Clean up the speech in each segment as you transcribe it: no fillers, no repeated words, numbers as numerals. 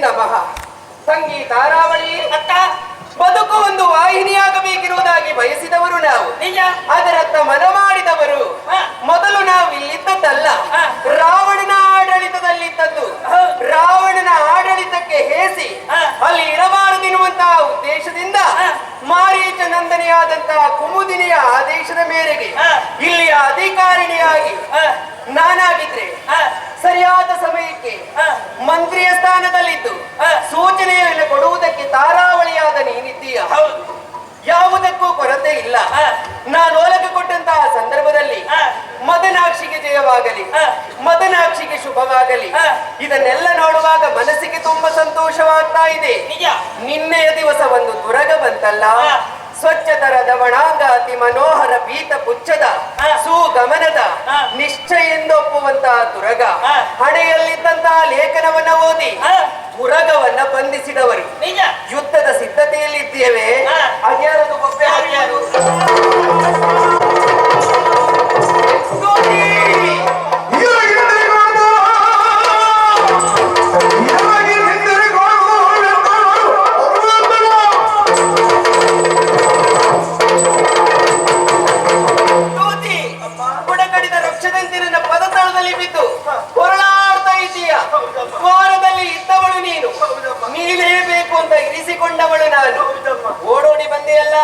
ನಮಃ. ತಂಗಿ ತಾರಾವಳಿ ಅಕ್ಕ, ಬದುಕು ಒಂದು ವಾಹಿನಿಯಾಗಬೇಕಿರುವುದಾಗಿ ಬಯಸಿದವರು ನಾವು. ನಿಜ. ಅದರತ್ತ ಮನ ಮಾಡಿದವರು. ಮೊದಲು ನಾವು ಇಲ್ಲಿದ್ದದ್ದಲ್ಲ, ರಾವಣನ ಆಡಳಿತದಲ್ಲಿದ್ದದ್ದು. ರಾವಣನ ಆಡಳಿತಕ್ಕೆ ಹೇಸಿ ಅಲ್ಲಿ ಇರಬಾರದೆನ್ನುವಂತಹ ಉದ್ದೇಶದಿಂದ ಮಾರೀಚ ನಂದನೆಯಾದಂತಹ ಕುಮುದಿನಿಯ ಆದೇಶದ ಮೇರೆಗೆ ಇಲ್ಲಿಯ ಅಧಿಕಾರಿಣಿಯಾಗಿ ನಾನಾಗಿದ್ರೆ ಸರಿಯಾದ ಸಮಯಕ್ಕೆ ಮಂತ್ರಿಯ ಸ್ಥಾನದಲ್ಲಿದ್ದು ಸೂಚನೆಯನ್ನು ಕೊಡುವುದಕ್ಕೆ ತಾರಾವಳಿಯಾದ ನೀನಿದ್ದೀಯ. ಯಾವುದಕ್ಕೂ ಕೊರತೆ ಇಲ್ಲ. ನಾನು ಒಲಗೆ ಕೊಟ್ಟಂತಹ ಸಂದರ್ಭದಲ್ಲಿ ಮದನಾಕ್ಷಿಗೆ ಜಯವಾಗಲಿ, ಮದನಾಕ್ಷಿಗೆ ಶುಭವಾಗಲಿ. ಇದನ್ನೆಲ್ಲ ನೋಡುವಾಗ ಮನಸ್ಸಿಗೆ ತುಂಬಾ ಸಂತೋಷವಾಗ್ತಾ ಇದೆ. ನಿನ್ನೆಯ ದಿವಸ ಒಂದು ತುರಗ ಬಂತಲ್ಲ, ಸ್ವಚ್ಛತರದ ಒಣಾಂಗ ಅತಿ ಮನೋಹರ ಪೀತ ಪುಚ್ಛದ ಸುಗಮನದ ನಿಶ್ಚಯ ಎಂದೊಪ್ಪುವಂತಹ ತುರಗ. ಹಣೆಯಲ್ಲಿದ್ದಂತಹ ಲೇಖನವನ್ನ ಓದಿ ತುರಗವನ್ನ ಬಂಧಿಸಿದವರು. ಯುದ್ಧದ ಸಿದ್ಧತೆಯಲ್ಲಿದ್ದೇವೆ. ಅದ್ಯಾರದು ಬೊಬ್ಬೆ ಹಾಕ್ಯಾರು? ಇರಿಸಿಕೊಂಡವಳು ನಾನು. ಓಡೋಡಿ ಬಂದೆಯಲ್ಲ,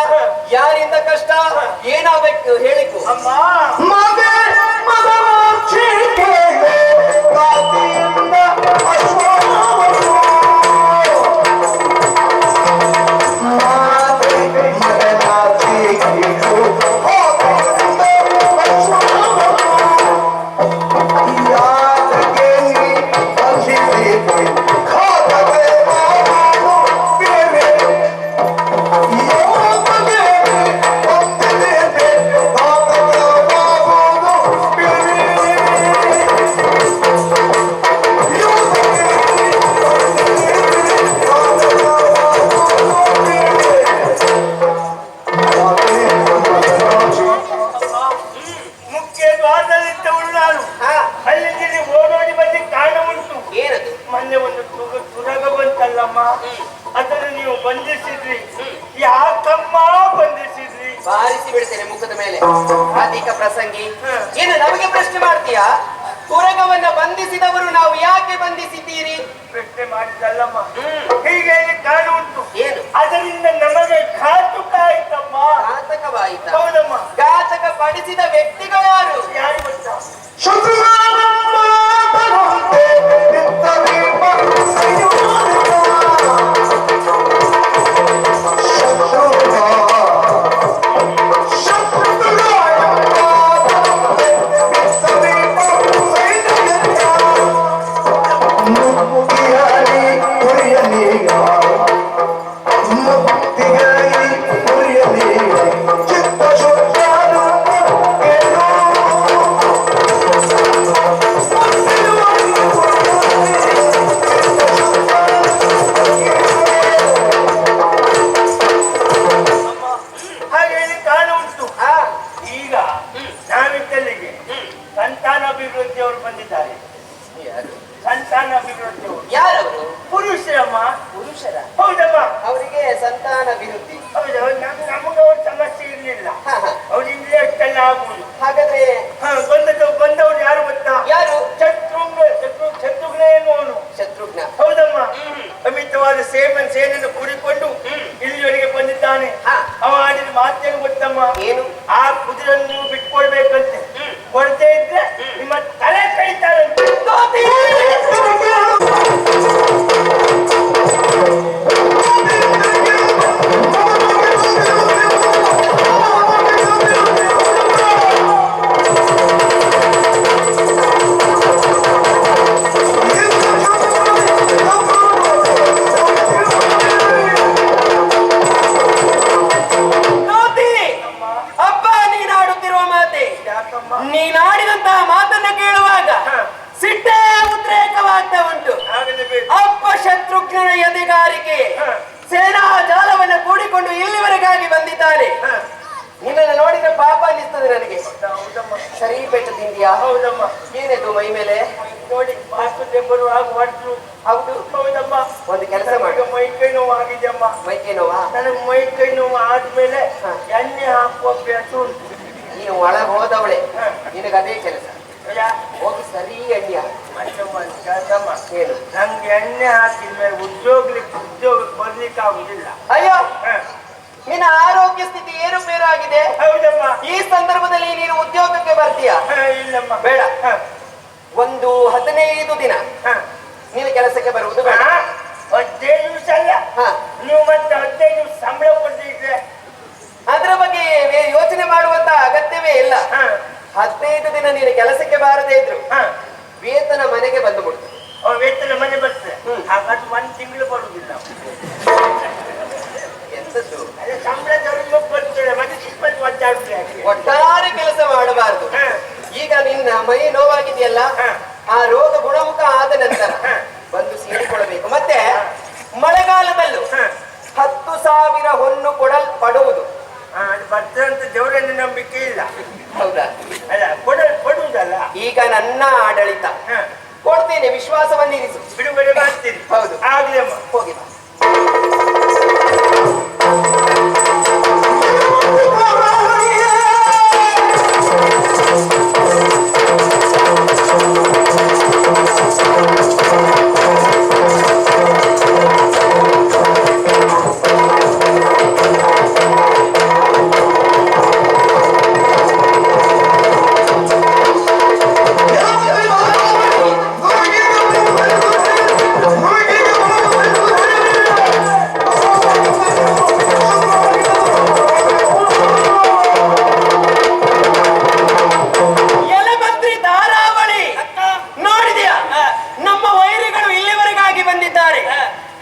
ಯಾರಿಂದ ಕಷ್ಟ ಏನಾಗಬೇಕು ಹೇಳಿಕು. ಅದನ್ನು ನೀವು ಬಂಧಿಸಿದ್ರಿ, ಯಾಕಮ್ಮ ಬಂಧಿಸಿದ್ರಿ? ಬಾರಿಸಿ ಬಿಡ್ತೇನೆ ಮುಖದ ಮೇಲೆ. ಅಧಿಕ ಪ್ರಸಂಗಿ ಏನು ನಮಗೆ ಪ್ರಶ್ನೆ ಮಾಡ್ತೀಯಾ? ತುರಗವನ್ನ ಬಂಧಿಸಿದವರು ನಾವು ಯಾಕೆ ಬಂಧಿಸಿದ್ದೀರಿ? ಪ್ರಶ್ನೆ ಮಾಡಿದ್ದಲ್ಲಮ್ಮ, ಹೀಗೆ ಕಾರಣ ಉಂಟು. ಏನು? ಅದರಿಂದ ನಮಗೆ ಘಾತುಕ ಆಯ್ತಮ್ಮ. ಘಾತಕವಾಯಿತ? ಹೌದಮ್ಮ. ಘಾತಕ ಪಡಿಸಿದ ವ್ಯಕ್ತಿಗಳು ಯಾರು? ಯಾರು ಗೊತ್ತಾ? ಸಂತಾನಾಭಿವೃದ್ಧಿಯವರು ಬಂದಿದ್ದಾರೆ. ಸಂತಾನಾಭಿವೃದ್ಧಿಯವರು ಯಾರವರು? ಪುರುಷರಮ್ಮ. ಪುರುಷರ? ಹೌದಮ್ಮ. ಅವರಿಗೆ ಸಂತಾನಾಭಿವೃದ್ಧಿ. ಹೌದು, ನಮಗೆ ಅವ್ರ ಸಮಸ್ಯೆ ಇರಲಿಲ್ಲ. ಅವ್ರಿಂದ ಎಷ್ಟೆಲ್ಲ ಆಗುವುದು. ಹಾಗಾದ್ರೆ ಬಂದವರು ಯಾರು ಗೊತ್ತಾ? ಯಾರು? ಶತ್ರುಘ್ನ ಎನ್ನುವನು. ಶತ್ರುಘ್ನ? ಹೌದಮ್ಮ. ಅಮಿತವಾದ ಸೇನೆಯನ್ನು ಕೂಡಿಕೊಂಡು ಇಲ್ಲಿವರೆಗೆ ಬಂದಿದ್ದಾನೆ. ಅವ ಆಡಿದ ಮಾತೇನು ಗೊತ್ತಮ್ಮ? ಏನು? ಆ ಕುದುರೆಯನ್ನು ಬಿಟ್ಕೊಡ್ಬೇಕಂತೆ. ಕೊಡದೇ ಇದ್ರೆ ನಿಮ್ಮ ತಲೆ ಕೈತಾರಂತೆ. ನೀನಾಡಿದಂತಹ ಮಾತನ್ನು ಕೇಳುವಾಗ ಸಿಟ್ಟೇ ಉದ್ರೇಕವಾಗ್ತಾ ಉಂಟು. ಅಪ್ಪ ಶತ್ರುಘ್ನನ ಎದೆಗಾರಿಕೆ ಸೇನಾ ಜಾಲವನ್ನು ಕೂಡಿಕೊಂಡು ಇಲ್ಲಿವರೆಗಾಗಿ ಬಂದಿದ್ದಾನೆ. ನಿನ್ನನ್ನು ನೋಡಿದ್ರೆ ಪಾಪ ಅನ್ನಿಸ್ತದೆ ನನಗೆ. ಸರಿ ಪೆಟ್ಟು ತಿಂದಿಯಾ? ಹೌದಮ್ಮ. ಏನಿದು ಮೈ ಮೇಲೆ? ನೋಡಿ ಮಾತುಕತೆ ಬರುವಾಗ ಹೊರಟು. ಹೌದು, ಹೌದಮ್ಮ. ಒಂದು ಕೆಲಸ ಮಾಡಿ. ಮೈ ಕೈ ನೋವು ಆಗಿದೆಯಮ್ಮ. ಮೈಕೈ ನೋವಾ? ನನಗೆ ಮೈ ಕೈ ನೋವು ಆದ್ಮೇಲೆ ಎಣ್ಣೆ ಹಾಕುವ ಅಭ್ಯಾಸ ಉಂಟು. ನೀನು ಒಳಗೆ ಹೋದವಳೆ, ನಿನಗೆ ಅದೇ ಕೆಲಸ. ಅಯ್ಯ, ಹೋಗಿ ಸರಿ ಎಣ್ಣೆ ಹಾಕು. ಮತ್ತಮ್ಮ ಕೆಲಸಮ್ಮ, ಏನು? ನಂಗೆ ಎಣ್ಣೆ ಹಾಕಿದ್ಮೇಲೆ ಉದ್ಯೋಗಕ್ಕೆ ಬರ್ಲಿಕ್ಕೆ ಆಗುದಿಲ್ಲ. ಅಯ್ಯೋ, ನಿನ್ನ ಆರೋಗ್ಯ ಸ್ಥಿತಿ ಏರುಪೇರಾಗಿದೆ. ಹೌದಮ್ಮ. ಈ ಸಂದರ್ಭದಲ್ಲಿ ನೀನು ಉದ್ಯೋಗಕ್ಕೆ ಬರ್ತೀಯಾ? ಇಲ್ಲಮ್ಮ. ಬೇಡ. ಒಂದು 15 ದಿನ ನೀನು ಕೆಲಸಕ್ಕೆ ಬರುವುದು ಬೇಡ. 15 ದಿವಸ ಅಲ್ಲ, ನೀವು ಮತ್ತೆ 15 ದಿವಸ ಸಂಬಳ ಕೊಟ್ಟಿದ್ರೆ ಅದರ ಬಗ್ಗೆ ಯೋಚನೆ ಮಾಡುವಂತ ಅಗತ್ಯವೇ ಇಲ್ಲ. 15 ದಿನ ನೀನು ಕೆಲಸಕ್ಕೆ ಬಾರದೇ ಇದ್ರು ವೇತನ ಮನೆಗೆ ಬಂದು ಬಿಡ್ತು. ವೇತನ ಮನೆ ಬರ್ತದೆ, ಹಾಗಾದ್ರೆ 1 ತಿಂಗಳು ಬರುದಿಲ್ಲ. ಎಂತದ್ದು? ಅದೇ ಸಂಬಳ ಬರ್ತದೆ, ಮತ್ತೆ 20 ವರ್ಷ ಒಟ್ಟಾರೆ ಕೆಲಸ ಮಾಡಬಾರದು. ಈಗ ನಿನ್ನ ಮೈ ನೋವಾಗಿದೆಯಲ್ಲ, ಆ ರೋಗ ಗುಣಮುಖ ಆದ ನಂತರ ಬಂದು ಸೇರಿಕೊಳ್ಳಬೇಕು. ಮತ್ತೆ ಮಳೆಗಾಲದಲ್ಲೂ 10,000 ಹೊನ್ನು ಕೊಡಲ್ಪಡುವುದು. ಅದು ಬರ್ತದೆ ಅಂತ ದೇವರನ್ನ ನಂಬಿಕೆ ಇಲ್ಲ. ಹೌದಾ? ಅಲ್ಲ, ಕೊಡುವುದಲ್ಲ. ಈಗ ನನ್ನ ಆಡಳಿತ ಕೊಡ್ತೇನೆ, ವಿಶ್ವಾಸವನ್ನಿರಿಸು. ಬಿಡುಗಡೆ ಮಾಡ್ತೀನಿ. ಹೌದು, ಆಗ್ಲಿ ಅಮ್ಮ. ಹೋಗಿ ಬಾ.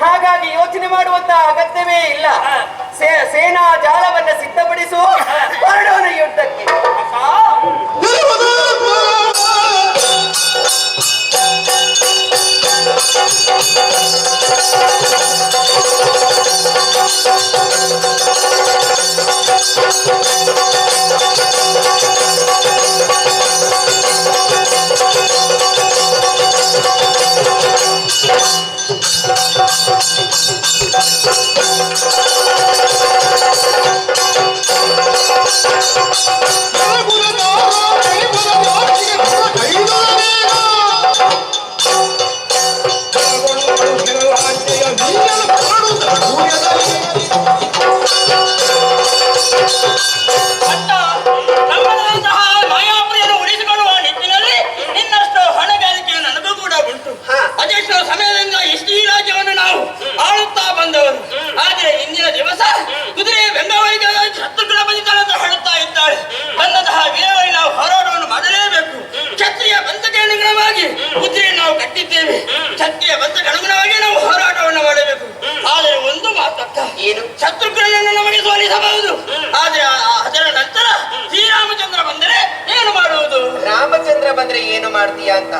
ಹಾಗಾಗಿ ಯೋಚನೆ ಮಾಡುವಂತ ಅಗತ್ಯವೇ ಇಲ್ಲ. ಸೇನಾ ಜಾಲವನ್ನ ಸಿದ್ಧಪಡಿಸು, ಹೊರಡೋಣ ಯುದ್ಧಕ್ಕೆ. ಅದೆಷ್ಟೋ ಸಮಯದಿಂದ ಇಷ್ಟೀ ರಾಜ್ಯವನ್ನು ನಾವು ಆಳುತ್ತಾ ಬಂದವರು. ಆದರೆ ಇಂದಿನ ದಿವಸ ಕುದುರೆ ಬೆಂಬಲಿಗೆ ಶತ್ರುಗಳ ಬಂದಿದ್ದಾಳೆಂದು ಹೇಳುತ್ತಾ ಇದ್ದಾಳೆ. ಬಂದಂತಹ ವೀರವಾಗಿ ನಾವು ಹೋರಾಟವನ್ನು ಮಾಡಲೇಬೇಕು. ಕ್ಷತ್ರಿಯ ಬಂಧಕ್ಕೆ ಅನುಗುಣವಾಗಿ ಕುದುರೆಯನ್ನು ನಾವು ಕಟ್ಟಿದ್ದೇವೆ. ಕ್ಷತ್ರಿಯ ಬಂಧಕ್ಕೆ ಅನುಗುಣವಾಗಿ ನಾವು ಹೋರಾಟವನ್ನು ಮಾಡಬೇಕು. ಆದರೆ ಒಂದು ಮಾತಕ್ಕ, ಏನು? ಶತ್ರುಗಳನ್ನು ನಮಗೆ ಸೋಲಿಸಬಹುದು. ಆದರೆ ಅದರ ನಂತರ ಶ್ರೀರಾಮಚಂದ್ರ ಬಂದರೆ ಏನು ಮಾಡುವುದು? ರಾಮಚಂದ್ರ ಬಂದ್ರೆ ಏನು ಮಾಡ್ತೀಯಾ ಅಂತ?